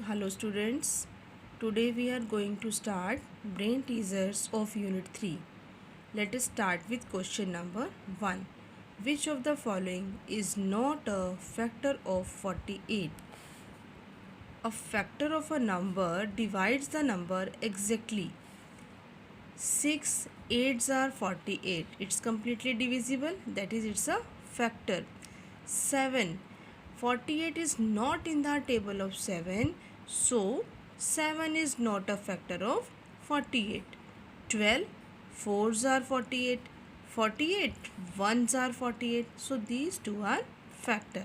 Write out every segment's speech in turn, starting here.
Hello students, today we are going to start brain teasers of unit 3. Let us start with question number 1. Which of the following is not a factor of 48? A factor of a number divides the number exactly. 6 8s are 48. It's completely divisible, that is it's a factor. 7 48 is not in the table of 7, so 7 is not a factor of 48. 12 4s are 48. 48 1s are 48, so these two are factor.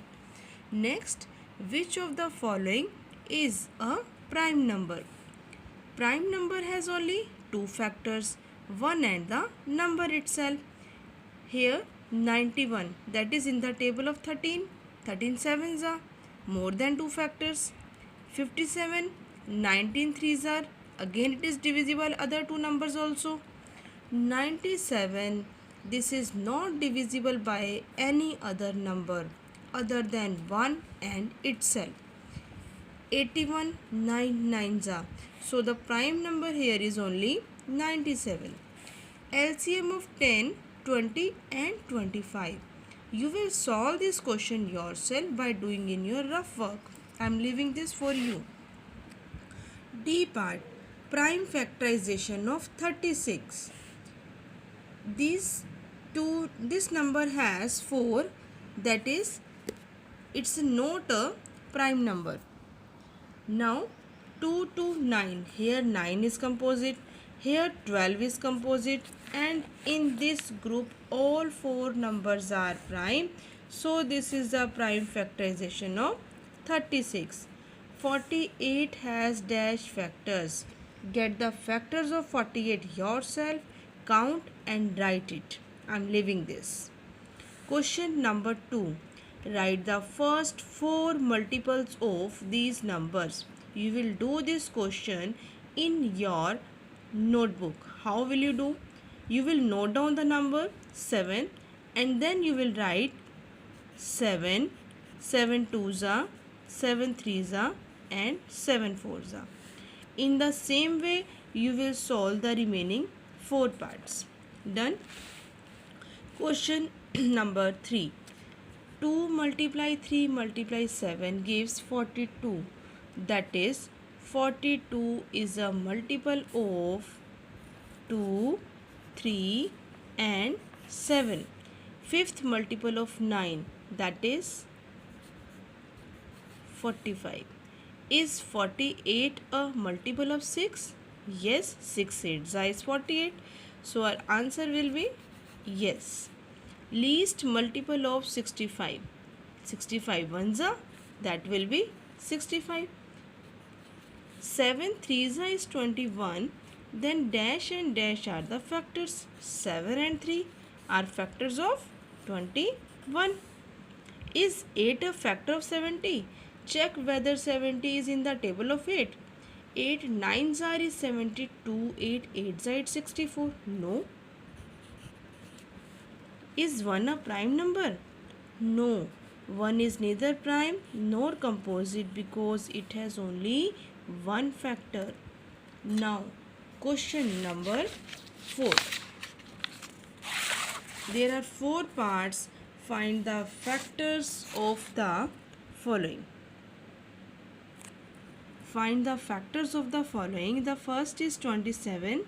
Next, which of the following is a prime number? Prime number has only two factors, 1 and the number itself. Here 91, that is in the table of 13. 13 sevens are more than two factors. 57, 19 threes are, again it is divisible other two numbers also. 97, this is not divisible by any other number other than 1 and itself. 81, 9 nines are, so the prime number here is only 97. LCM of 10, 20 and 25. You will solve this question yourself by doing in your rough work. I am leaving this for you. D part, prime factorization of 36. This number has 4, that is it's not a prime number. Now 2 to 9, here 9 is composite, here 12 is composite, and in this group all 4 numbers are prime, so this is the prime factorization of 36. 48 has dash factors. Get the factors of 48 yourself, count and write it. I am leaving this. Question number 2. Write the first 4 multiples of these numbers. You will do this question in your notebook. How will you do? You will note down the number 7 and then you will write 7, 7 twos are, 7 threes are and 7 fours are. In the same way you will solve the remaining 4 parts. Done? Question number 3. 2 multiply 3 multiply 7 gives 42. That is 42 is a multiple of 2, 3 and 7. Fifth multiple of 9, that is 45. Is 48 a multiple of 6? Yes, 6 8s is 48. So our answer will be yes. Least multiple of 65. 65 ones are, that will be 65. 7 threes are is 21. Then dash and dash are the factors. 7 and 3 are factors of 21. Is 8 a factor of 70? Check whether 70 is in the table of 8. 8 nines are is 72. 8 eights are 64. No. Is 1 a prime number? No. 1 is neither prime nor composite because it has only one factor. Now, question number 4. There are 4 parts. Find the factors of the following. Find the factors of the following. The first is 27.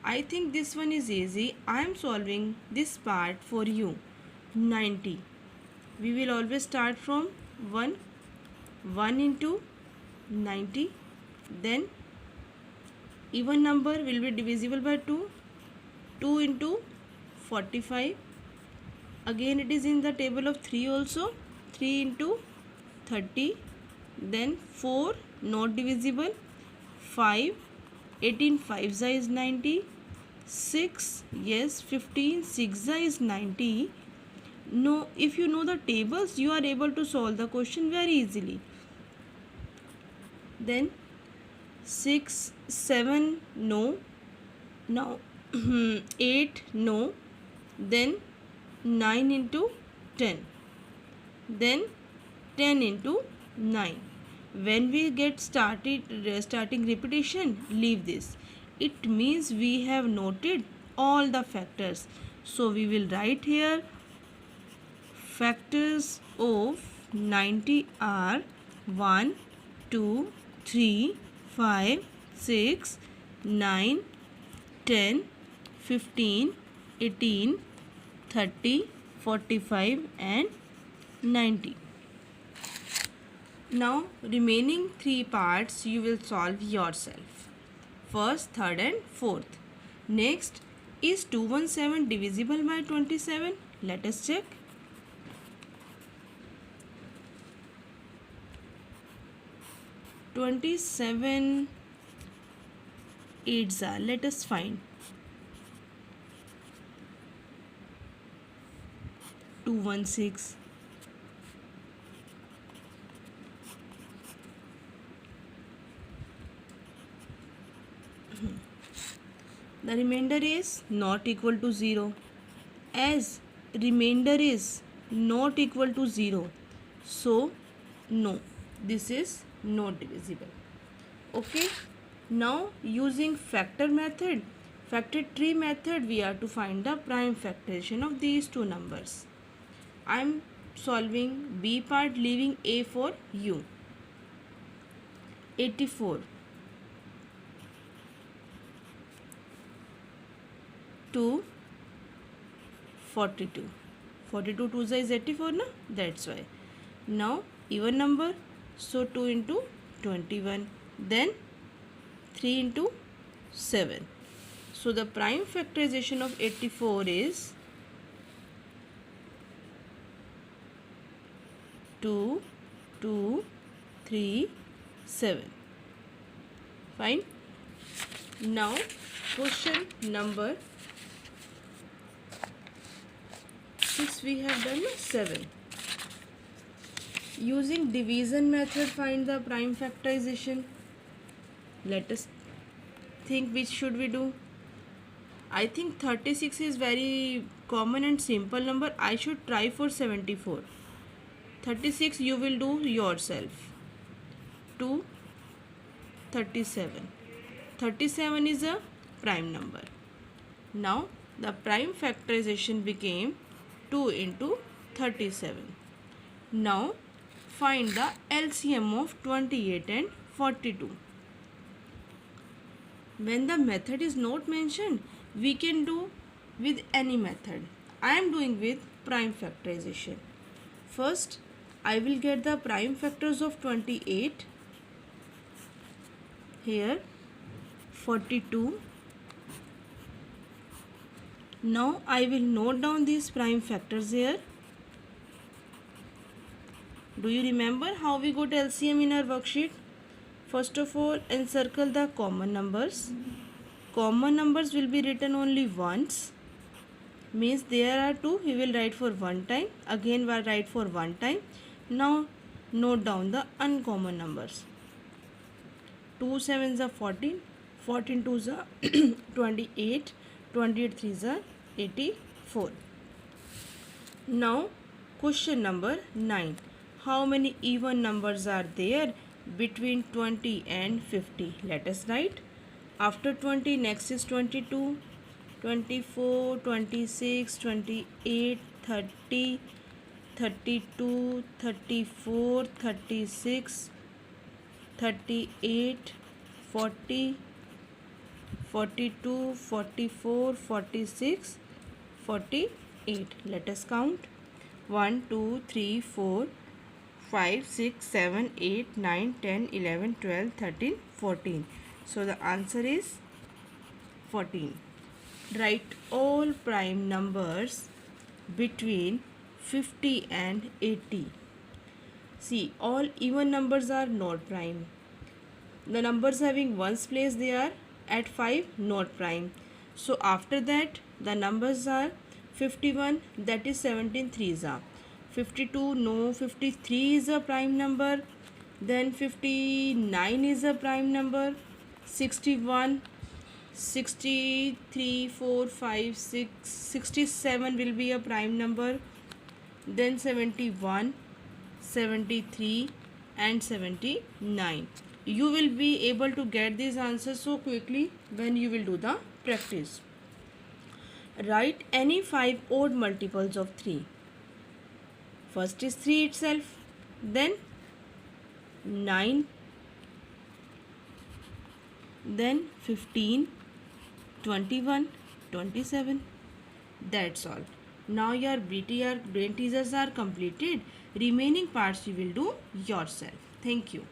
I think this one is easy. I am solving this part for you. 90. We will always start from 1. 1 into 90. Then even number will be divisible by 2. 2 into 45. Again it is in the table of 3 also. 3 into 30. Then 4 not divisible. 5. 18 5 is 90. 6, yes, 15 6 is 90. No, if you know the tables you are able to solve the question very easily. Then 6 7 no. Now 8 no. Then 9 into 10. Then 10 into 9. when we get starting repetition, leave this. It means we have noted all the factors. So we will write here factors of 90 are 1, 2, 3, 5, 6, 9, 10, 15, 18, 30, 45 and 90. Now remaining three parts you will solve yourself. First, third and fourth. Next, is 217 divisible by 27? Let us check. 27 eights are. Let us find. 216. The remainder is not equal to 0. As remainder is not equal to 0, so no, this is not divisible. Okay, now using factor tree method, we are to find the prime factorization of these two numbers. I am solving B part, leaving A for you. 84 to 42. 42 2 is 84, na? That's why. Now even number, so 2 into 21, then 3 into 7. So the prime factorization of 84 is 2, 2, 3, 7. Fine. Now question number 6 we have done. 7. Using division method find the prime factorization. Let us think which should we do. I think 36 is very common and simple number. I should try for 74. 36 you will do yourself. 2, 37. 37 is a prime number. Now the prime factorization became 2 into 37. Now find the LCM of 28 and 42. When the method is not mentioned, we can do with any method. I am doing with prime factorization. First, I will get the prime factors of 28. Here 42. Now I will note down these prime factors here. Do you remember how we got LCM in our worksheet? First of all, encircle the common numbers. Common numbers will be written only once. Means there are 2, we will write for one time. Again we will write for one time. Now note down the uncommon numbers. 2 7s are 14. 14 2s are 28. 28 3s are 84. Now question number 9. How many even numbers are there between 20 and 50? Let us write. After 20, next is 22, 24, 26, 28, 30, 32, 34, 36, 38, 40, 42, 44, 46, 48. Let us count. 1, 2, 3, 4, 5, 6, 7, 8, 9, 10, 11, 12, 13, 14. So the answer is 14. Write all prime numbers between 50 and 80. See, all even numbers are not prime. The numbers having ones place, they are at 5 not prime. So after that the numbers are 51, that is 17 threes are. 52 no. 53 is a prime number. Then 59 is a prime number. 61, 63, 4, 5, 6, 67 will be a prime number. Then 71, 73 and 79. You will be able to get these answers so quickly when you will do the practice. Write any 5 odd multiples of 3. First is 3 itself, then 9, then 15, 21, 27. That's all. Now your brain teasers are completed. Remaining parts you will do yourself. Thank you.